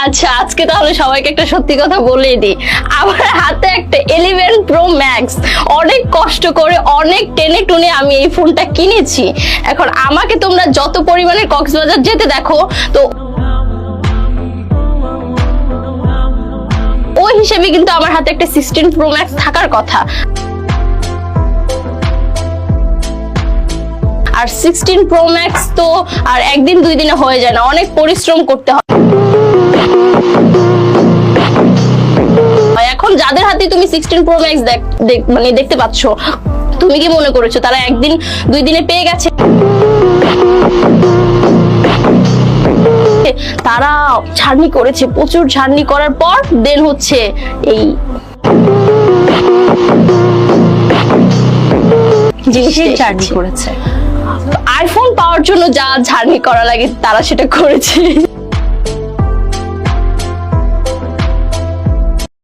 আচ্ছা, আজকে তাহলে সবাইকে একটা সত্যি কথা বলেই দিই। আমার হাতে একটা 11 Pro Max, অনেক কষ্ট করে অনেক টেনে টুনে আমি এই ফোনটা কিনেছি। এখন আমাকে তোমরা যত পরিমাণে কক্সবাজার যেতে দেখো, তো ওই হিসেবে কিন্তু আমার হাতে একটা 16 Pro Max থাকার কথা। আর 16 Pro Max তো আর একদিন দুই দিনে হয়ে যায় না, অনেক পরিশ্রম করতে হয়। এখন যাদের হাতে তুমি 16 Pro Max মানে দেখতে পাচ্ছ, তুমি কি মনে করেছো তারা একদিন দুই দিনে পেয়ে গেছে? তারা ছাড়নি করেছে, প্রচুর ছাড়নি করার পর দেন হচ্ছে এই জিনিসটা জার্নি করেছে। আইফোন পাওয়ার জন্য যা জার্নি করা লাগে তারা সেটা করেছে।